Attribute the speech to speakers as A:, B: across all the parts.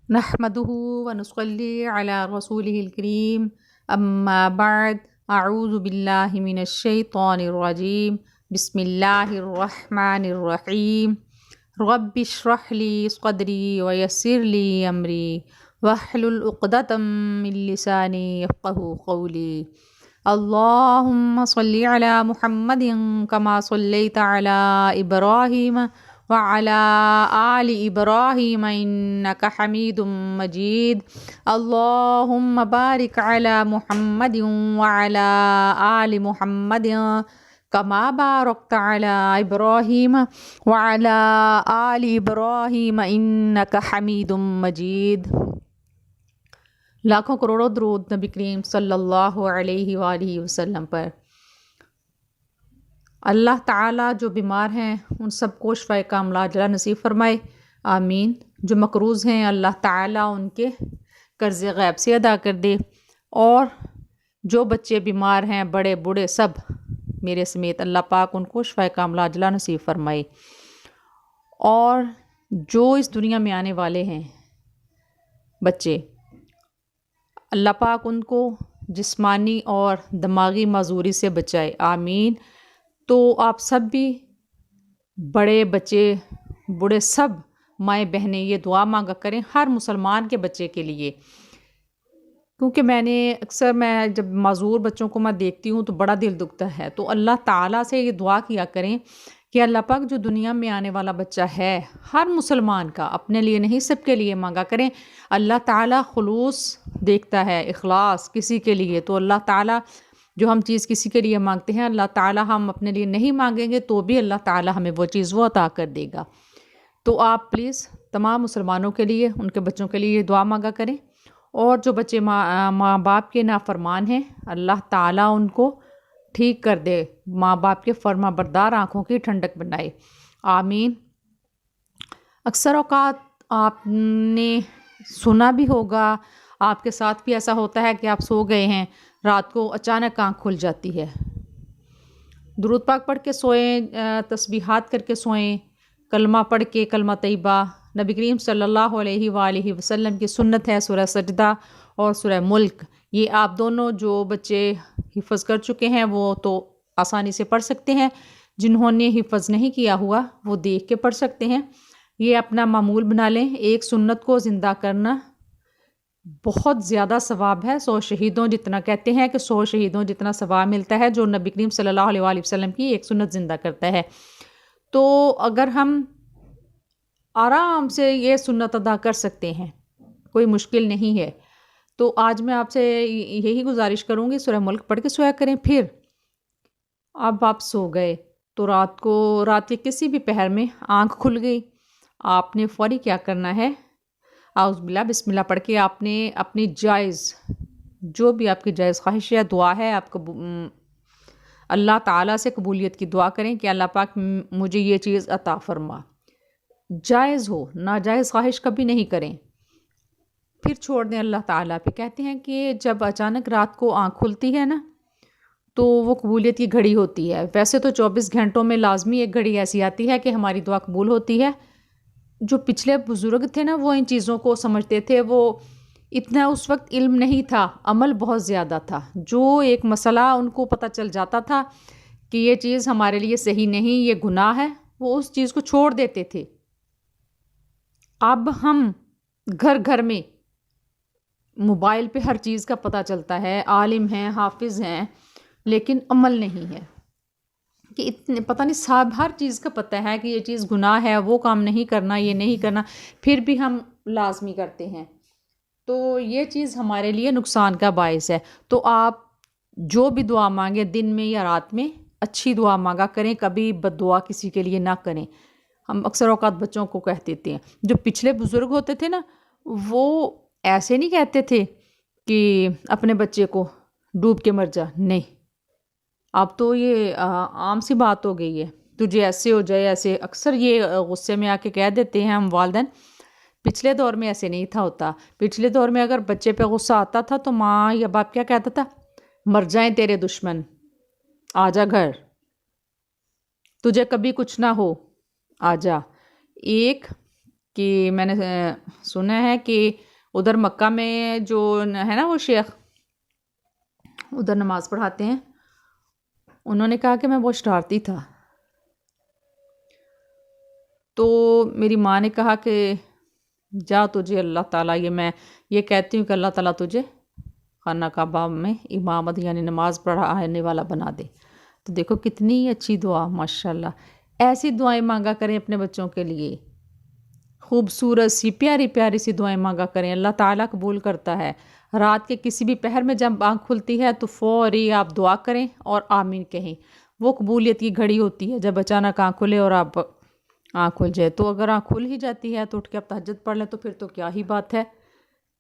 A: نحمده ونصلي على رسوله الكريم اما بعد اعوذ باللہ من الشیطان الرجیم بسم اللہ الرحمن الرحیم رب اشرح لی صدری ویسر لی امری واحلل عقدۃ من لسانی یفقہوا قولی اللہم صلی علی محمد کما صلیت علی ابراہیم وعلى آل إبراهيم إنك حميد مجيد اللهم بارك على محمد وعلى آل محمد كما باركت على إبراهيم وعلى آل إبراهيم إنك حميد مجيد۔ لاکھوں کروڑوں درود نبی کریم صلی اللہ علیہ وآلہ وسلم پر۔ اللہ تعالیٰ جو بیمار ہیں ان سب کو شفائے کاملہ عاجلہ نصیب فرمائے، آمین۔ جو مقروض ہیں اللہ تعالیٰ ان کے قرض غیب سے ادا کر دے، اور جو بچے بیمار ہیں بڑے بوڑھے سب میرے سمیت اللہ پاک ان کو شفائے کاملہ عاجلہ نصیب فرمائے۔ اور جو اس دنیا میں آنے والے ہیں بچے، اللہ پاک ان کو جسمانی اور دماغی معذوری سے بچائے، آمین۔ تو آپ سب بھی بڑے بچے بوڑھے سب مائیں بہنیں یہ دعا مانگا کریں ہر مسلمان کے بچے کے لیے، کیونکہ میں جب معذور بچوں کو میں دیکھتی ہوں تو بڑا دل دکھتا ہے۔ تو اللہ تعالیٰ سے یہ دعا کیا کریں کہ اللہ پاک جو دنیا میں آنے والا بچہ ہے ہر مسلمان کا، اپنے لیے نہیں سب کے لیے مانگا کریں۔ اللہ تعالیٰ خلوص دیکھتا ہے، اخلاص کسی کے لیے، تو اللہ تعالیٰ جو ہم چیز کسی کے لیے مانگتے ہیں اللہ تعالیٰ ہم اپنے لیے نہیں مانگیں گے تو بھی اللہ تعالیٰ ہمیں وہ چیز وہ عطا کر دے گا۔ تو آپ پلیز تمام مسلمانوں کے لیے ان کے بچوں کے لیے دعا مانگا کریں، اور جو بچے ماں باپ کے نافرمان ہیں اللہ تعالیٰ ان کو ٹھیک کر دے، ماں باپ کے فرما بردار آنکھوں کی ٹھنڈک بنائے، آمین۔ اکثر اوقات آپ نے سنا بھی ہوگا، آپ کے ساتھ بھی ایسا ہوتا ہے کہ آپ سو گئے ہیں، رات کو اچانک آنکھ کھل جاتی ہے، درود پاک پڑھ کے سوئیں، تسبیحات کر کے سوئیں، کلمہ پڑھ کے، کلمہ طیبہ، نبی کریم صلی اللہ علیہ وآلہ وسلم کی سنت ہے سورہ سجدہ اور سورہ ملک، یہ آپ دونوں جو بچے حفظ کر چکے ہیں وہ تو آسانی سے پڑھ سکتے ہیں، جنہوں نے حفظ نہیں کیا ہوا وہ دیکھ کے پڑھ سکتے ہیں۔ یہ اپنا معمول بنا لیں، ایک سنت کو زندہ کرنا بہت زیادہ ثواب ہے، 100 شہیدوں جتنا، کہتے ہیں کہ 100 شہیدوں جتنا ثواب ملتا ہے جو نبی کریم صلی اللہ علیہ وآلہ وسلم کی ایک سنت زندہ کرتا ہے۔ تو اگر ہم آرام سے یہ سنت ادا کر سکتے ہیں، کوئی مشکل نہیں ہے، تو آج میں آپ سے یہی گزارش کروں گی سورہ ملک پڑھ کے سویا کریں۔ پھر اب آپ سو گئے تو رات کے کسی بھی پہر میں آنکھ کھل گئی، آپ نے فوری کیا کرنا ہے، اعوذ باللہ بسم اللہ پڑھ کے آپ نے اپنی جائز جو بھی آپ کی جائز خواہش ہے، دعا ہے، آپ کو اللہ تعالیٰ سے قبولیت کی دعا کریں کہ اللہ پاک مجھے یہ چیز عطا فرما، جائز ہو، ناجائز خواہش کبھی نہیں کریں، پھر چھوڑ دیں اللہ تعالیٰ پہ۔ کہتے ہیں کہ جب اچانک رات کو آنکھ کھلتی ہے نا تو وہ قبولیت کی گھڑی ہوتی ہے، ویسے تو 24 گھنٹوں میں لازمی ایک گھڑی ایسی آتی ہے کہ ہماری دعا قبول ہوتی ہے۔ جو پچھلے بزرگ تھے نا وہ ان چیزوں کو سمجھتے تھے، وہ اتنا اس وقت علم نہیں تھا، عمل بہت زیادہ تھا، جو ایک مسئلہ ان کو پتہ چل جاتا تھا کہ یہ چیز ہمارے لیے صحیح نہیں، یہ گناہ ہے، وہ اس چیز کو چھوڑ دیتے تھے۔ اب ہم گھر گھر میں موبائل پہ ہر چیز کا پتہ چلتا ہے، عالم ہیں، حافظ ہیں، لیکن عمل نہیں ہے، کہ اتنے پتہ نہیں صاحب ہر چیز کا پتہ ہے کہ یہ چیز گناہ ہے، وہ کام نہیں کرنا، یہ نہیں کرنا، پھر بھی ہم لازمی کرتے ہیں، تو یہ چیز ہمارے لیے نقصان کا باعث ہے۔ تو آپ جو بھی دعا مانگیں دن میں یا رات میں اچھی دعا مانگا کریں، کبھی بد دعا کسی کے لیے نہ کریں۔ ہم اکثر اوقات بچوں کو کہہ دیتے ہیں، جو پچھلے بزرگ ہوتے تھے نا وہ ایسے نہیں کہتے تھے کہ اپنے بچے کو ڈوب کے مر جا، نہیں، اب تو یہ عام سی بات ہو گئی ہے، تجھے ایسے ہو جائے ایسے، اکثر یہ غصے میں آ کے کہہ دیتے ہیں ہم والدین۔ پچھلے دور میں ایسے نہیں تھا ہوتا، پچھلے دور میں اگر بچے پہ غصہ آتا تھا تو ماں یا باپ کیا کہتا تھا، مر جائیں تیرے دشمن، آ جا گھر، تجھے کبھی کچھ نہ ہو، آ جا۔ ایک کہ میں نے سنا ہے کہ ادھر مکہ میں جو ہے نا وہ شیخ ادھر نماز پڑھاتے ہیں، انہوں نے کہا کہ میں بہت شرارتی تھا، تو میری ماں نے کہا کہ جا تجھے اللہ تعالیٰ، میں یہ کہتی ہوں کہ اللہ تعالیٰ تجھے خانہ کعبہ میں امامت یعنی نماز پڑھانے والا بنا دے۔ تو دیکھو کتنی اچھی دعا، ماشاءاللہ۔ ایسی دعائیں مانگا کریں اپنے بچوں کے لیے، خوبصورت سی پیاری پیاری سی دعائیں مانگا کریں، اللہ تعالیٰ قبول کرتا ہے۔ رات کے کسی بھی پہر میں جب آنکھ کھلتی ہے تو فوری آپ دعا کریں اور آمین کہیں، وہ قبولیت کی گھڑی ہوتی ہے جب اچانک آنکھ کھلے اور آپ آنکھ کھل جائے۔ تو اگر آنکھ کھل ہی جاتی ہے تو اٹھ کے آپ تہجد پڑھ لیں تو پھر تو کیا ہی بات ہے،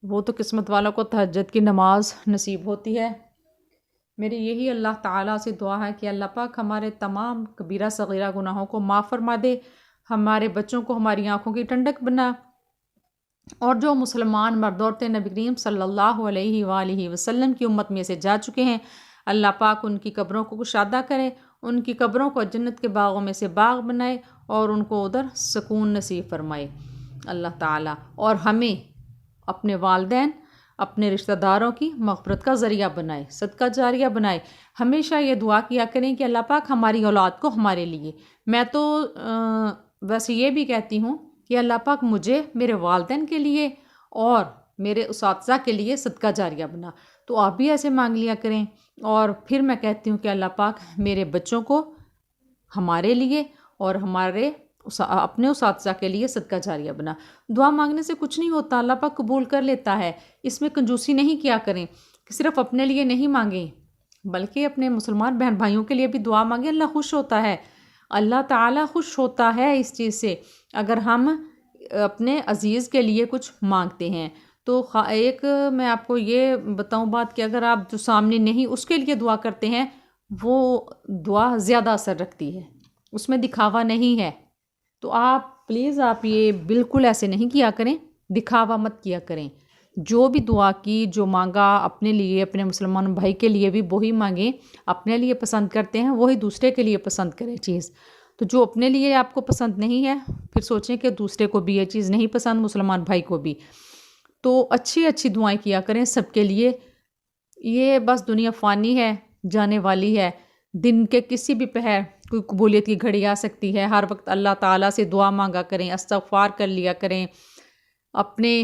A: وہ تو قسمت والوں کو تہجد کی نماز نصیب ہوتی ہے۔ میری یہی اللہ تعالیٰ سے دعا ہے کہ اللہ پاک ہمارے تمام کبیرہ صغیرہ گناہوں کو معاف فرما دے، ہمارے بچوں کو ہماری آنکھوں کی ٹھنڈک بنا، اور جو مسلمان مرد عورتیں نبی کریم صلی اللہ علیہ وآلہ وسلم کی امت میں سے جا چکے ہیں، اللہ پاک ان کی قبروں کو کشادہ کرے، ان کی قبروں کو جنت کے باغوں میں سے باغ بنائے اور ان کو ادھر سکون نصیب فرمائے اللہ تعالیٰ، اور ہمیں اپنے والدین اپنے رشتہ داروں کی مغفرت کا ذریعہ بنائے، صدقہ جاریہ بنائے۔ ہمیشہ یہ دعا کیا کریں کہ اللہ پاک ہماری اولاد کو ہمارے لیے، میں تو ویسے یہ بھی کہتی ہوں کہ اللہ پاک مجھے میرے والدین کے لیے اور میرے اساتذہ کے لیے صدقہ جاریہ بنا، تو آپ بھی ایسے مانگ لیا کریں۔ اور پھر میں کہتی ہوں کہ اللہ پاک میرے بچوں کو ہمارے لیے اور ہمارے اپنے اساتذہ کے لیے صدقہ جاریہ بنا۔ دعا مانگنے سے کچھ نہیں ہوتا، اللہ پاک قبول کر لیتا ہے، اس میں کنجوسی نہیں کیا کریں کہ صرف اپنے لیے نہیں مانگیں بلکہ اپنے مسلمان بہن بھائیوں کے لیے بھی دعا مانگیں، اللہ خوش ہوتا ہے، اللہ تعالیٰ خوش ہوتا ہے اس چیز سے اگر ہم اپنے عزیز کے لیے کچھ مانگتے ہیں۔ تو ایک میں آپ کو یہ بتاؤں بات کہ اگر آپ جو سامنے نہیں اس کے لیے دعا کرتے ہیں وہ دعا زیادہ اثر رکھتی ہے، اس میں دکھاوا نہیں ہے۔ تو آپ پلیز آپ یہ بالکل ایسے نہیں کیا کریں، دکھاوا مت کیا کریں، جو بھی دعا کی جو مانگا اپنے لیے اپنے مسلمان بھائی کے لیے بھی وہی مانگیں، اپنے لیے پسند کرتے ہیں وہی دوسرے کے لیے پسند کریں چیز، تو جو اپنے لیے آپ کو پسند نہیں ہے پھر سوچیں کہ دوسرے کو بھی یہ چیز نہیں پسند، مسلمان بھائی کو بھی۔ تو اچھی اچھی دعائیں کیا کریں سب کے لیے، یہ بس دنیا فانی ہے جانے والی ہے، دن کے کسی بھی پہر کوئی قبولیت کی گھڑی آ سکتی ہے، ہر وقت اللہ تعالیٰ سے دعا مانگا کریں، استغفار کر لیا کریں۔ اپنے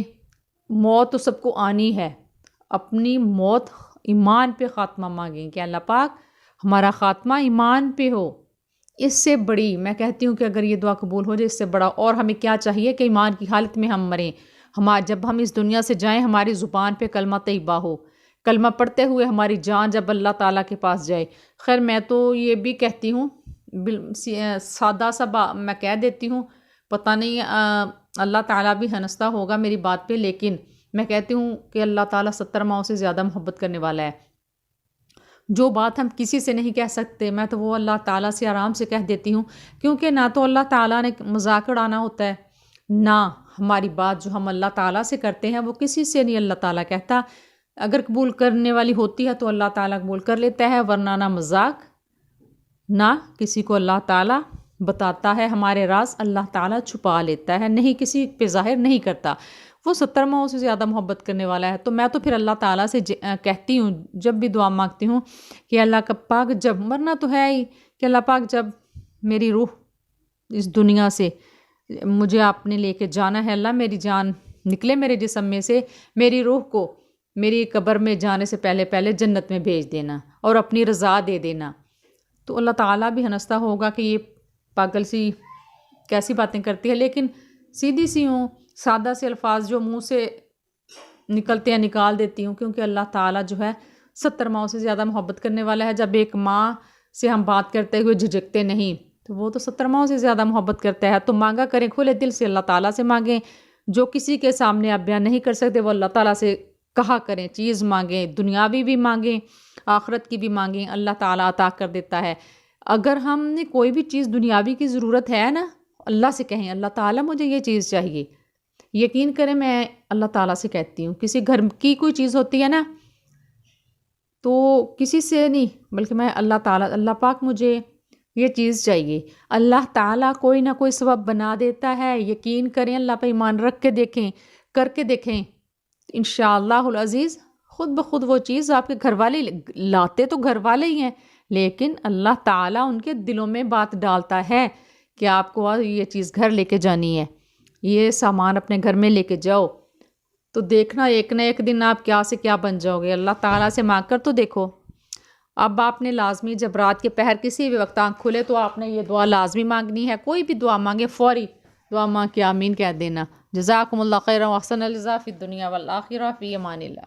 A: موت تو سب کو آنی ہے، اپنی موت ایمان پہ خاتمہ مانگیں کہ اللہ پاک ہمارا خاتمہ ایمان پہ ہو، اس سے بڑی میں کہتی ہوں کہ اگر یہ دعا قبول ہو جائے اس سے بڑا اور ہمیں کیا چاہیے کہ ایمان کی حالت میں ہم مریں، جب ہم اس دنیا سے جائیں ہماری زبان پہ کلمہ طیبہ ہو، کلمہ پڑھتے ہوئے ہماری جان جب اللہ تعالیٰ کے پاس جائے۔ خیر میں تو یہ بھی کہتی ہوں سادہ سا میں کہہ دیتی ہوں، پتہ نہیں اللہ تعالیٰ بھی ہنستا ہوگا میری بات پہ، لیکن میں کہتی ہوں کہ اللہ تعالیٰ 70 ماؤں سے زیادہ محبت کرنے والا ہے۔ جو بات ہم کسی سے نہیں کہہ سکتے میں تو وہ اللہ تعالیٰ سے آرام سے کہہ دیتی ہوں، کیونکہ نہ تو اللہ تعالیٰ نے مذاق اڑانا ہوتا ہے، نہ ہماری بات جو ہم اللہ تعالیٰ سے کرتے ہیں وہ کسی سے نہیں اللہ تعالیٰ کہتا۔ اگر قبول کرنے والی ہوتی ہے تو اللہ تعالیٰ قبول کر لیتا ہے، ورنہ نہ مذاق نہ کسی کو اللہ تعالیٰ بتاتا ہے، ہمارے راز اللہ تعالیٰ چھپا لیتا ہے، نہیں کسی پہ ظاہر نہیں کرتا، وہ 70 ماؤں سے زیادہ محبت کرنے والا ہے۔ تو میں تو پھر اللہ تعالیٰ سے کہتی ہوں جب بھی دعا مانگتی ہوں کہ اللہ کا پاک جب مرنا تو ہے ہی، کہ اللہ پاک جب میری روح اس دنیا سے مجھے آپ نے لے کے جانا ہے، اللہ میری جان نکلے میرے جسم میں سے، میری روح کو میری قبر میں جانے سے پہلے پہلے جنت میں بھیج دینا اور اپنی رضا دے دینا۔ تو اللہ تعالیٰ بھی ہنستا ہوگا کہ یہ پاگل سی کیسی باتیں کرتی ہے، لیکن سیدھی سی ہوں، سادہ سے الفاظ جو منہ سے نکلتے ہیں نکال دیتی ہوں، کیونکہ اللہ تعالیٰ جو ہے 70 ماؤں سے زیادہ محبت کرنے والا ہے۔ جب ایک ماں سے ہم بات کرتے ہوئے جھجکتے نہیں تو وہ تو 70 ماؤں سے زیادہ محبت کرتا ہے۔ تو مانگا کریں، کھلے دل سے اللہ تعالیٰ سے مانگیں، جو کسی کے سامنے آپ بیان نہیں کر سکتے وہ اللہ تعالیٰ سے کہا کریں، چیز مانگیں، دنیاوی بھی مانگیں آخرت کی بھی مانگیں، اللہ تعالیٰ عطا کر دیتا ہے۔ اگر ہم نے کوئی بھی چیز دنیاوی کی ضرورت ہے نا، اللہ سے کہیں اللہ تعالیٰ مجھے یہ چیز چاہیے، یقین کریں میں اللہ تعالیٰ سے کہتی ہوں، کسی گھر کی کوئی چیز ہوتی ہے نا تو کسی سے نہیں بلکہ میں اللہ تعالیٰ، اللہ پاک مجھے یہ چیز چاہیے۔ اللہ تعالیٰ کوئی نہ کوئی سبب بنا دیتا ہے، یقین کریں، اللہ پہ ایمان رکھ کے دیکھیں، کر کے دیکھیں، انشاءاللہ العزیز خود بخود وہ چیز آپ کے گھر والے لاتے تو گھر والے ہی ہیں، لیکن اللہ تعالیٰ ان کے دلوں میں بات ڈالتا ہے کہ آپ کو یہ چیز گھر لے کے جانی ہے، یہ سامان اپنے گھر میں لے کے جاؤ، تو دیکھنا ایک نہ ایک دن آپ کیا سے کیا بن جاؤ گے۔ اللہ تعالیٰ سے مانگ کر تو دیکھو۔ اب آپ نے لازمی جب رات کے پہر کسی بھی وقت آنکھ کھلے تو آپ نے یہ دعا لازمی مانگنی ہے، کوئی بھی دعا مانگے فوری دعا مانگ کے آمین کہہ دینا۔ جزاکم اللہ خیرا و احسن الجزاء فی الدنیا والآخرہ، فی امان اللہ۔